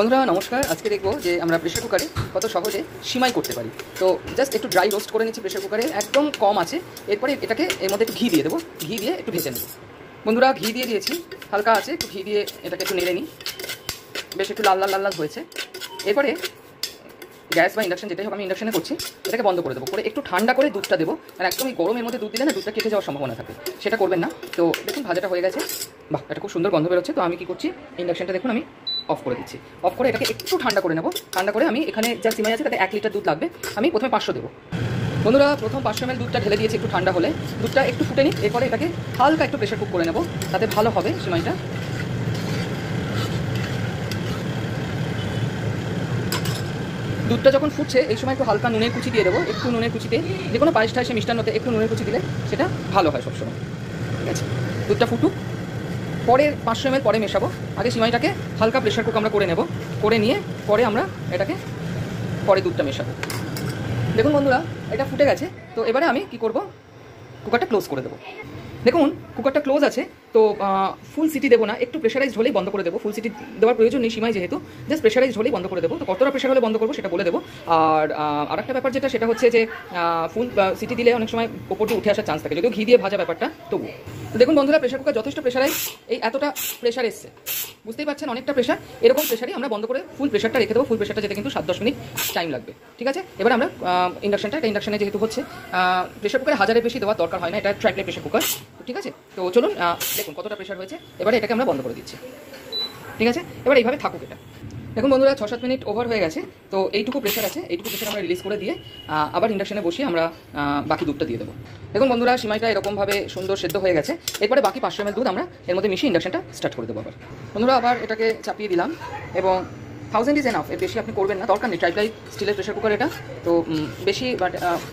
বন্ধুরা নমস্কার। আজকে দেখবো যে আমরা প্রেশার কুকারে কত সহজে সিমাই করতে পারি। তো জাস্ট একটু ড্রাই রোস্ট করে নিচ্ছি প্রেশার কুকারে, একদম কম আছে। এরপরে এটাকে এর মধ্যে একটু ঘি দিয়ে দেবো, ঘি দিয়ে একটু ভেজে নেব। বন্ধুরা ঘি দিয়ে দিয়েছি, হালকা আছে, একটু ঘি দিয়ে এটাকে একটু নেড়ে নিই। বেশ একটু লাল লাল লাল লাল হয়েছে। এরপরে গ্যাস বা ইন্ডাকশন যেটাই হোক, আমি ইন্ডাকশনে করছি, এটাকে বন্ধ করে দেবো। করে একটু ঠান্ডা করে দুধটা দেবো, আর একদমই গরমের মধ্যে দুধ দিলে না দুধটা কেটে যাওয়ার সম্ভাবনা থাকে, সেটা করবেন না। তো দেখুন ভাজাটা হয়ে গেছে, বাহ এটা খুব সুন্দর গন্ধ বেরোচ্ছে। তো আমি কি করছি, ইন্ডাকশনটা দেখুন আমি অফ করে দিচ্ছি। অফ করে এটাকে একটু ঠান্ডা করে নেবো। ঠান্ডা করে আমি এখানে যা সিমাই আছে তাতে 1 লিটার দুধ লাগবে, আমি প্রথমে 500 দেবো। বন্ধুরা প্রথম 500 ml দুধটা ঢেলে দিয়েছি, একটু ঠান্ডা হলে দুধটা একটু ফুটে নিই। এরপরে এটাকে হালকা একটু প্রেশার কুক করে নেবো, তাতে ভালো হবে সিমাইটা। দুধটা যখন ফুটছে এই সময় একটু হালকা নুনের কুচি দিয়ে দেবো। একটু নুনের কুচিতে, যে কোনো পায়েস টায়েসে মিষ্টান্নতে একটু নুনের কুচি দিলে সেটা ভালো হয় সবসময়। ঠিক আছে, দুধটা ফুটুক, পরে 500 ml পরে মেশাবো। আগে সিমাইটাকে হালকা প্রেশার কুক আমরা করে নেব, করে নিয়ে পরে আমরা এটাকে পরে দুধটা মেশাবো। দেখুন বন্ধুরা এটা ফুটে গেছে। তো এবারে আমি কি করব, কুকারটা ক্লোজ করে দেবো। দেখুন কুকারটা ক্লোজ আছে, তো ফুল সিটি দেবো না, একটু প্রেশারাইজড হলেই বন্ধ করে দেবো। ফুল সিটি দেওয়ার প্রয়োজন নেই সিমাই যেহেতু, জাস্ট প্রেশারাইজড হলেই বন্ধ করে দেবো। তো কতটা প্রেশার হলে বন্ধ করবো সেটা বলে দেবো। আর আরেকটা ব্যাপার সেটা হচ্ছে যে ফুল সিটি দিলে অনেক সময় ওপর দিয়ে উঠে আসার চান্স থাকে, যদিও ঘি দিয়ে ভাজা ব্যাপারটা তবু। তো দেখুন বন্ধুরা প্রেশার কুকার যথেষ্ট প্রেশারাইজ, এই এতটা প্রেশার এসছে, বুঝতেই পারছেন অনেকটা প্রেশার। এরকম প্রেশারই আমরা বন্ধ করে ফুল প্রেশারটা রেখে দেবো। ফুল প্রেশারটা যেতে কিন্তু 7-10 মিনিট টাইম লাগবে। ঠিক আছে, এবার আমরা ইন্ডাকশনে যেহেতু হচ্ছে, প্রেশার কুকারে 1000-এর বেশি দেওয়ার দরকার হয় না, এটা ট্রাইপ্লে প্রেশার কুকার। ঠিক আছে, তো চলুন দেখুন কতটা প্রেশার হয়েছে। এবারে এটাকে আমরা বন্ধ করে দিচ্ছি। ঠিক আছে, এবার এইভাবে থাকুক এটা। দেখুন বন্ধুরা 6-7 মিনিট ওভার হয়ে গেছে। তো এইটুকু প্রেশার আছে, এইটুকু প্রেশার আমরা রিলিজ করে দিয়ে আবার ইন্ডাকশনে বসিয়ে আমরা বাকি দুধটা দিয়ে দেবো। দেখুন বন্ধুরা সিমাইটা এরকমভাবে সুন্দর সেদ্ধ হয়ে গেছে। এরপরে বাকি 500 ml দুধ আমরা এর মধ্যে মিশিয়ে ইন্ডাকশনটা স্টার্ট করে দেবো। আবার বন্ধুরা আবার এটাকে চাপিয়ে দিলাম, এবং 1000 ইজ এনাফ, এর বেশি আপনি করবেন না, দরকার নেই। ট্রাইপ্লাই স্টিলের প্রেশার কুকার এটা, তো বেশি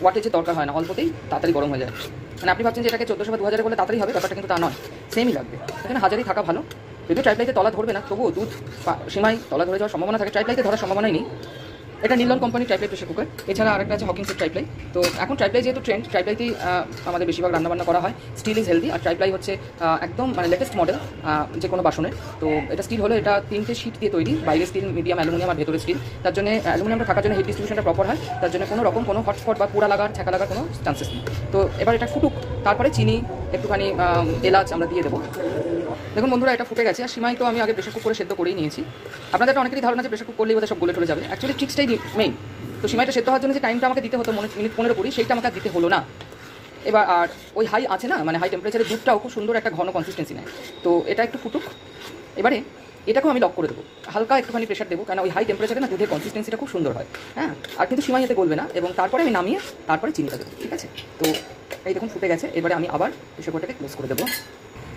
ওয়াটেজের দরকার হয় না, অল্পতেই তাড়াতাড়ি গরম হয়ে যায়। মানে আপনি ভাবছেন যে এটাকে 1400 বা 2000 করলে তাড়াতাড়ি হবে, ব্যাপারটা কিন্তু তা নয়, সেমই লাগবে। এখানে 1000ই থাকা ভালো। যদিও ট্রাইপ্লাইতে তলা ধরবে না, তবুও দুধ সিমাই তলা ধরে যাওয়ার সম্ভাবনা থাকে, ট্রাইপ্লাইতে ধরার সম্ভাবনাই নেই। এটা নীলন কোম্পানির ট্রাইপ্লাই প্রেশার কুকার। এছাড়া আরেকটা আছে হকিংসের ট্রাইপ্লাই। তো এখন ট্রাইপ্লাই যেহেতু ট্রেন্ড, ট্রাইপ্লাইতেই আমাদের বেশিরভাগ রান্নাবান্না করা হয়। স্টিল ইজ হেলদি, আর ট্রাইপ্লাই হচ্ছে একদম মানে লেটেস্ট মডেল যে কোনো বাসনের। তো এটা স্টিল হলো, এটা 3টে শিট দিয়ে তৈরি, বাইরে স্টিল, মিডিয়াম অ্যালুমিনিয়াম আর ভেতরে স্টিল। তার জন্য অ্যালুমিনিয়ামটা থাকার জন্য হিট ডিস্ট্রিবিউশনটা প্রপার হয়, তার জন্য কোনো রকম কোনো হটস্পট বা পোড়া লাগার ছ্যাঁকা লাগার কোনো চান্সেস নেই। তো এবার এটা ফুটুক, তারপরে চিনি একটুখানি এলাচ আমরা দিয়ে দেবো। দেখুন বন্ধুরা এটা ফুটে গেছে। আর সিমাই তো আমি আগে প্রেশার কুক করে সেদ্ধ করেই নিয়েছি। আপনাদের একটা অনেকেরই ধারণা যে প্রেশার কুক করলেই বোধহয় সব গলে টলে যাবে, অ্যাকচুয়ালি ট্রিক্সটাই মেইন। তো সিমাইটা সেদ্ধ হওয়ার জন্য যে টাইমটা আমাকে দিতে হতো মিনিট 15-20, সেইটা আমাকে দিতে হলো না এবার। আর ওই হাই আছে না, মানে হাই টেম্পারেচারে দুধটাও খুব সুন্দর একটা ঘন কনসিস্টেন্সি নেয়। তো এটা একটু ফুটুক, এবারে এটাকেও আমি লক করে দেবো, হালকা একটুখানি প্রেশার দেবো, কারণ ওই হাই টেম্পারেচারে না দুধের কনসিস্টেন্সিটা খুব সুন্দর হয়। হ্যাঁ, আর কিন্তু সিমাই এতে গলবে না। এবং তারপরে আমি নামিয়ে তারপরে চিনিটা দেবো। ঠিক আছে, তো এই দেখুন ফুটে গেছে। এবারে আমি আবার প্রেশার কুকারটাকে ক্লোজ করে দেবো।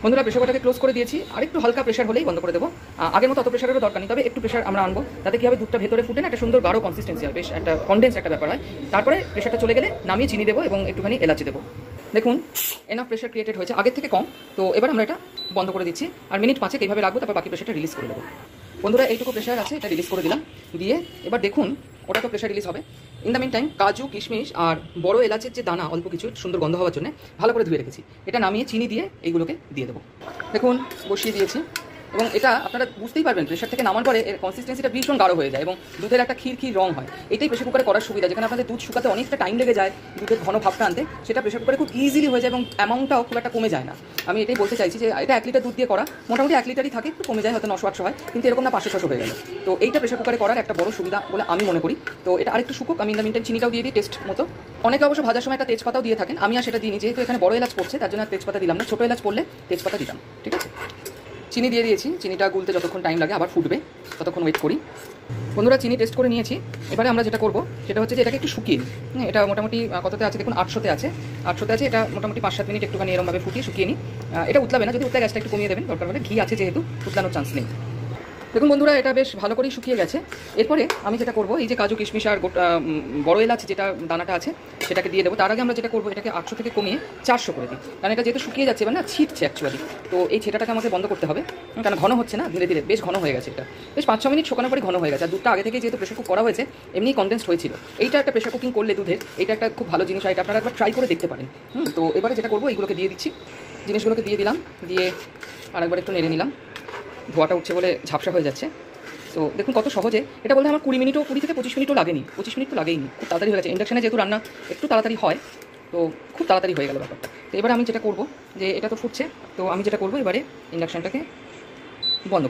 বন্ধুরা প্রেশার কুকারটাকে ক্লোজ করে দিয়েছি, আর একটু হালকা প্রেশার হলেই বন্ধ করে দেবো। আগের মতো অত প্রেশারেরও দরকার নেই, তবে একটু প্রেশার আমরা আনবো, তাতে কী হবে দুধটা ভেতরে ফুটে না একটা সুন্দর গাঢ় কনসিস্টেন্সি হয়, বেশ একটা কনডেন্স একটা ব্যাপার হয়। তারপরে প্রেশারটা চলে গেলে নামিয়ে চিনি দেবো এবং একটুখানি এলাচি দেবো। দেখুন এনাফ প্রেশার ক্রিয়েটেড হয়েছে, আগের থেকে কম। তো এবার আমরা এটা বন্ধ করে দিচ্ছি, আর মিনিট 5 এইভাবে রাখবো, তারপর বাকি প্রেশারটা রিলিজ করে দেবো। বন্ধুরা এইটুকু প্রেশার আছে, এটা রিলিজ করে দিলাম। দিয়ে এবার দেখুন ওটা তো প্রেশার রিলিজ হবে। ইন দ্য মিন টাইম কাজু, কিশমিশ আর বড় এলাচের যে দানা অল্প কিছু সুন্দর গন্ধ হওয়ার জন্য ভালো করে ধুয়ে রেখেছি, এটা নামিয়ে চিনি দিয়ে এইগুলোকে দিয়ে দেবো। দেখুন বসিয়ে দিয়েছি, এবং এটা আপনারা বুঝতেই পারবেন প্রেশার থেকে নামার পরে এর কনসিস্টেন্সিটা ভীষণ গাঢ় হয়ে যায় এবং দুধের একটা ক্ষীর ক্ষীর রং হয়। এটাই প্রেশার কুকারে করার সুবিধা। যেখানে আপনাদের দুধ শুকাতে অনেকটা টাইম লেগে যায় দুধের ঘন ভাবটা আনতে, সেটা প্রেশার কুকারে খুব ইজিলি হয়ে যায় এবং অ্যামাউন্টটাও খুব একটা কমে যায় না। আমি এটাই বলতে চাইছি যে এটা 1 লিটার দুধ দিয়ে করা, মোটামুটি 1 লিটারই থাকে, একটু কমে যায় হয়তো 900-800 হয়, কিন্তু এরকম না 500-600 হয়ে গেল। তো এইটা প্রেশার কুকারে করার একটা বড় সুবিধা বলে আমি মনে করি। তো এটা আরেকটু শুকুক, আমি ইন দ্য মিন টাইম চিনিটাও দিয়ে দিই টেস্ট মতো। অনেকে অবশ্য ভাজার সময় একটা তেজপাতাও দিয়ে থাকেন, আমি আর সেটা দিইনি, যেহেতু এখানে বড় এলাচ পড়ছে তার জন্য আর তেজপাতা দিলাম না। ছোটো এলাচ পড়লে তেজপাতা দিতাম। ঠিক আছে, চিনি দিয়ে দিয়েছি, চিনিটা গুলতে যতক্ষণ টাইম লাগে আবার ফুটবে ততক্ষণ ওয়েট করি। বন্ধুরা চিনি টেস্ট করে নিয়েছি। এবারে আমরা যেটা করবো সেটা হচ্ছে যে এটাকে একটু শুকিয়ে, এটা মোটামুটি কততে আছে দেখুন 800-তে আছে, 800-তে আছে। এটা মোটামুটি 5-7 মিনিট একটুখানি এরমভাবে ফুটিয়ে শুকিয়ে নিই। এটা উতলাবে না, যদি উতলা গ্যাসটা একটু কমিয়ে দেবেন, দরকার হলে ঘি আছে যেহেতু উতলানোর চান্স নেই। দেখুন বন্ধুরা এটা বেশ ভালো করেই শুকিয়ে গেছে। এরপরে আমি যেটা করবো, এই যে কাজু কিশমিশ আর বড় এলাচ যেটা দানাটা আছে সেটাকে দিয়ে দেবো। তার আগে আমরা যেটা করবো, এটাকে 800 থেকে কমিয়ে 400 করে দিই, কারণ এটা যেহেতু শুকিয়ে যাচ্ছে এবার না ছিটছে অ্যাকচুয়ালি। তো এই ছেটাটাকে আমাকে বন্ধ করতে হবে, কারণ ঘন হচ্ছে না, ধীরে ধীরে বেশ ঘন হয়ে গেছে। এটা বেশ 5-6 মিনিট শুকানোর পরে ঘন হয়ে গেছে। আর দুধটা আগে থেকে যেহেতু প্রেশার কুক করা হয়েছে এমনি কনডেন্সড হয়েছিল। এইটা একটা প্রেশার কুকিং করলে দুধের এটা একটা খুব ভালো জিনিস হয়, এটা আপনারা একবার ট্রাই করে দেখতে পারেন। তো এবারে যেটা করবো, এইগুলোকে দিয়ে দিচ্ছি, জিনিসগুলোকে দিয়ে দিলাম, দিয়ে আরেকবার একটু নেড়ে নিলাম। ধোয়াটা উঠছে বলে ঝাপসা হয়ে যাচ্ছে। তো দেখুন কত সহজে, এটা বলতে আমার 20 থেকে 25 মিনিটও লাগেনি, 25 মিনিট তো লাগেইনি, খুব তাড়াতাড়ি হয়ে গেছে। ইন্ডাকশানে যেহেতু রান্না একটু তাড়াতাড়ি হয়, তো খুব তাড়াতাড়ি হয়ে গেল ব্যাপারটা। তো এবার আমি যেটা করবো, যে এটা তো ফুটছে, তো আমি যেটা করবো এবারে ইন্ডাকশানটাকে বন্ধ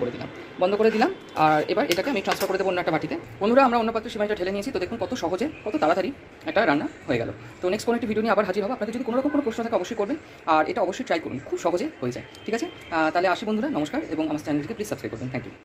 করে দিলাম, আর এবার এটাকে আমি ট্রান্সফার করে দেবো অন্য একটা বাটিতে। বন্ধুরা, আমরা অন্য পাত্রে সিমাইটা ঢেলে নিয়েছি, তো দেখুন কত সহজে, কত তাড়াতাড়ি একটা রান্না হয়ে গেল। তো নেক্সট কোনো একটি ভিডিও নিয়ে আবার হাজির হবো। আপনাদের যদি কোনো রকম কোনো প্রশ্ন থাকে অবশ্যই করবেন, আর এটা অবশ্যই ট্রাই করুন, খুব সহজে হয়ে যায়। ঠিক আছে, তাহলে আসি বন্ধুরা, নমস্কার, এবং আমার চ্যানেলটিকে প্লিজ সাবস্ক্রাইব করবেন। Thank you.